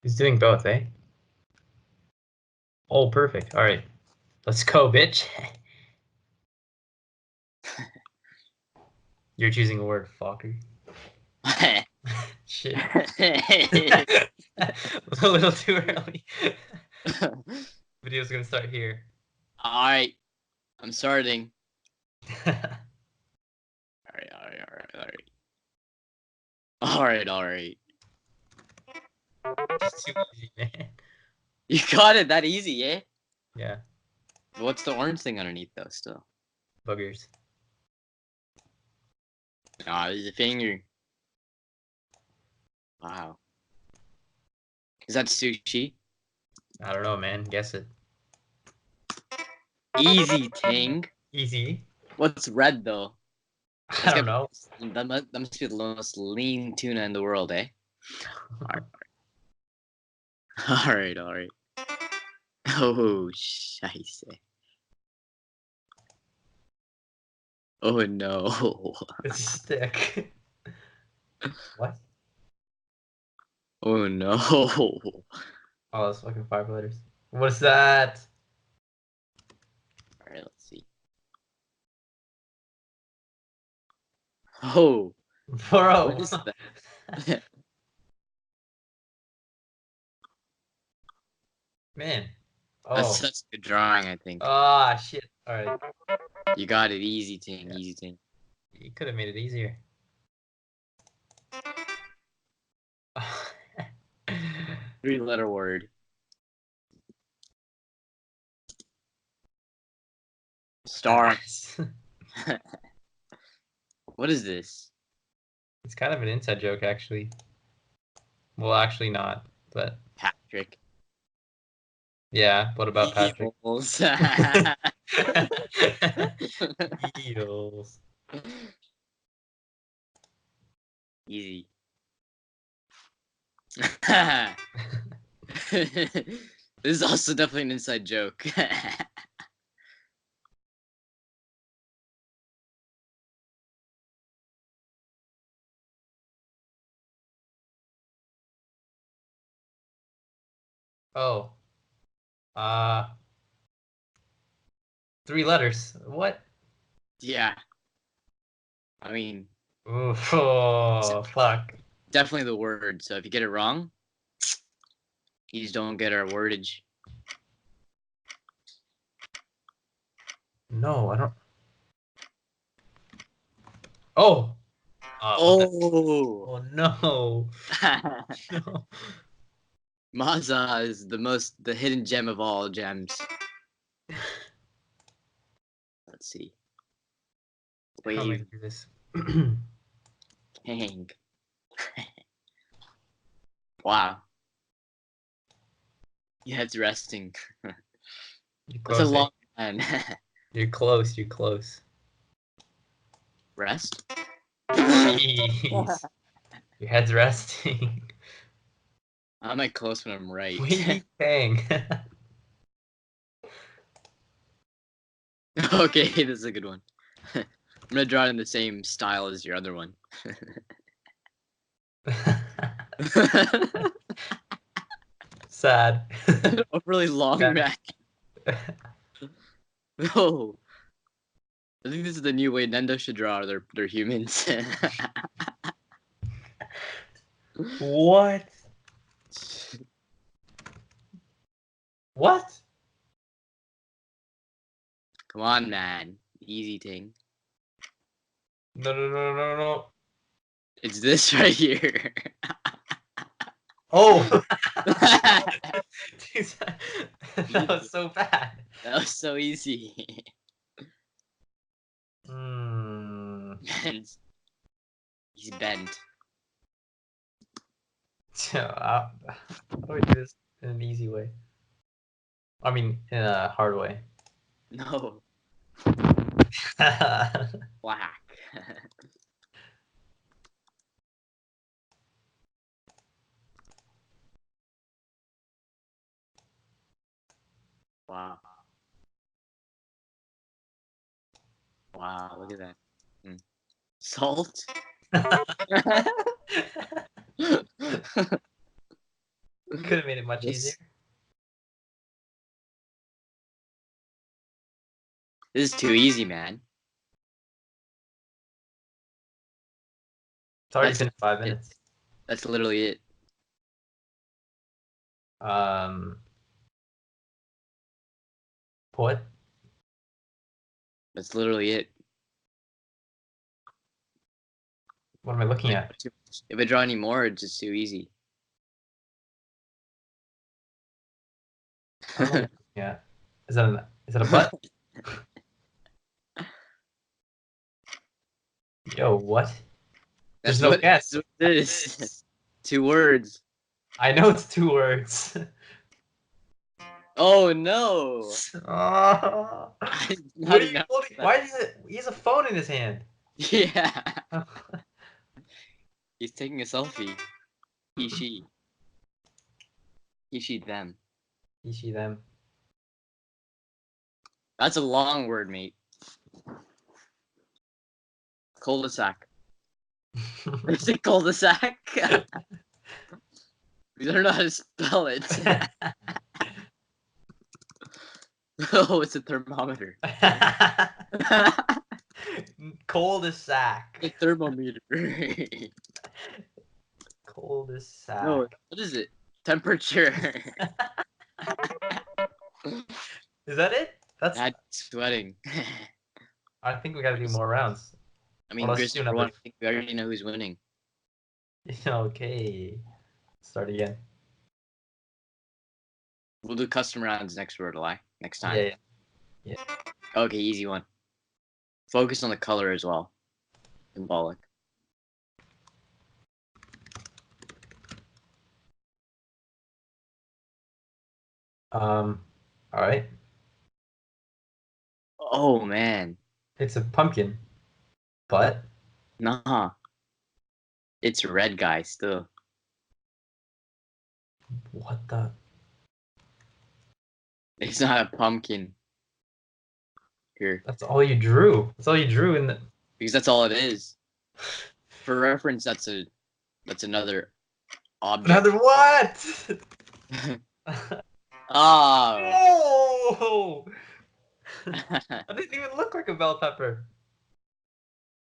He's doing both, eh? Oh, perfect. All right. Let's go, bitch. You're choosing a word, fucker. Shit. A little too early. Video's gonna start here. Alright. I'm starting. Alright. It's too easy, man. You got it that easy, eh? Yeah. What's the orange thing underneath though still? Boogers. Ah, there's a finger. Wow. Is that sushi? I don't know, man. Guess it. Easy ting. Easy. What's red though? I don't know. That must be the most lean tuna in the world, eh? Alright. Oh, scheisse. Oh no. It's a stick. What? Oh no. Oh, that's fucking 5 letters. What's that? Alright, let's see. Oh. Bro. What is that? Man. That's Oh. such a good drawing, I think. Ah, shit. All right. You got it. Easy ting. Yeah. Easy ting. You could have made it easier. 3-letter word. Star. What is this? It's kind of an inside joke, actually. Well, actually not, but Patrick. yeah. What about Patrick? Eagles. Eagles. Easy. This is also definitely an inside joke. Oh. 3 letters. What? Yeah. I mean, Oof, oh, fuck. definitely the word. So if you get it wrong, you just don't get our wordage. No, I don't. Oh. Oh. Oh no. No. Maza is the hidden gem of all gems. Let's see. How am I gonna Wave. do this? Hang. Wow. Your head's resting. You're That's a close, eh? long man. You're close. You're close. Rest? Jeez. Your head's resting. I'm like close when I'm right. Wavy Fang. Okay, this is a good one. I'm gonna draw it in the same style as your other one. Sad. A really long man. No. I think this is the new way Nendo should draw their humans. What? What? Come on, man. Easy thing. No. It's this right here. Oh! Dude, that was so bad. That was so easy. Hmm. He's bent. How do we do this in an easy way? I mean, in a hard way. No. Black. Wow. Wow, look at that. Salt? Could have made it much easier. This is too easy, man. It's already That's been 5 minutes. That's literally it. What? That's literally it. What am I looking at? If I draw any more, it's just too easy. I don't know what I'm looking at. Is that a butt? Yo, what? There's no guess. That's what it is. 2 words. I know it's 2 words. Oh no! Oh. What are you holding? Why is it? He has a phone in his hand. Yeah. He's taking a selfie. He, she. He, she, them. He, she, them. That's a long word, mate. Cul-de-sac. Is it cul-de-sac? We don't know how to spell it. Oh, it's a thermometer. Cul-de-sac. A thermometer. Cul-de-sac. No, what is it? Temperature. Is that it? That's sweating. I think we gotta do more rounds. I mean, Well, let's just do for one, another. I think we already know who's winning. Okay. Start again. We'll do custom rounds next time. Yeah. Okay, easy one. Focus on the color as well. Symbolic. All right. Oh man. It's a pumpkin, but Nah. It's a red guy still. what the? It's not a pumpkin. Here. That's all you drew. That's all you drew in the. Because that's all it is. For reference, that's another object. Another what? Oh. No! That didn't even look like a bell pepper.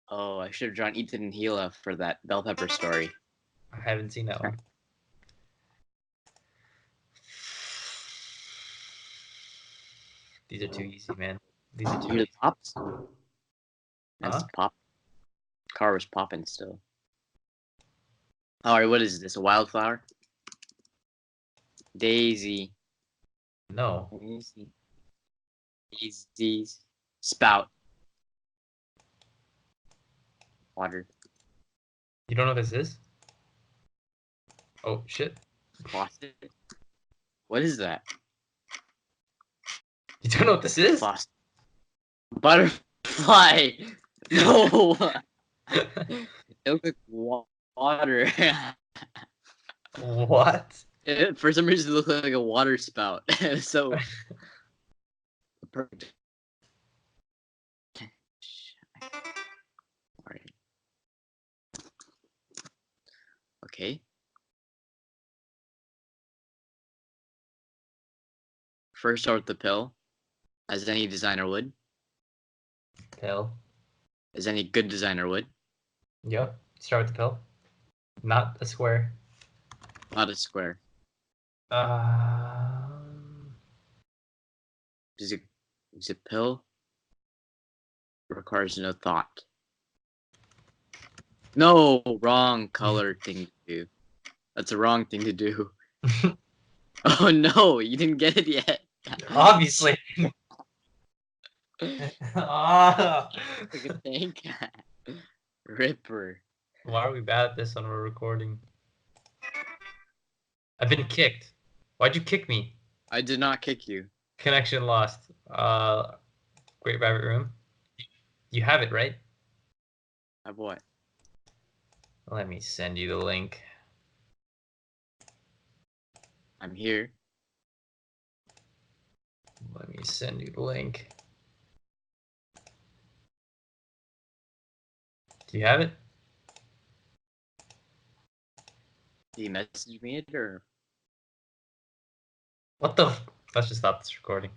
Oh, I should have drawn Ethan and Gila for that bell pepper story. I haven't seen that one. These are too easy, man. These are You too hear easy. the pops? That's Huh? pop. Car was popping still. Alright, what is this? A wildflower? Daisy. No. Daisy. Daisies. Spout. Water. You don't know what this is? Oh shit. Faucet. What is that? You don't know what this is? Faucet. Butterfly. No. It looks like water. What? For some reason, it looked like a water spout. So perfect. Alright. Okay. First, start with the pill, as any designer would. Pill. As any good designer would. Yep. Start with the pill. Not a square. Not a square. Is a pill? Requires no thought. No, wrong color thing to do. That's the wrong thing to do. Oh no, you didn't get it yet. Obviously. Ah. Like a tank. Ripper. Why are we bad at this when we're recording? I've been kicked. Why'd you kick me? I did not kick you. Connection lost. Great Rabbit Room. You have it, right? Have what? Let me send you the link. I'm here. Let me send you the link. Do you have it? Did you message me it or? What the? Let's just stop this recording.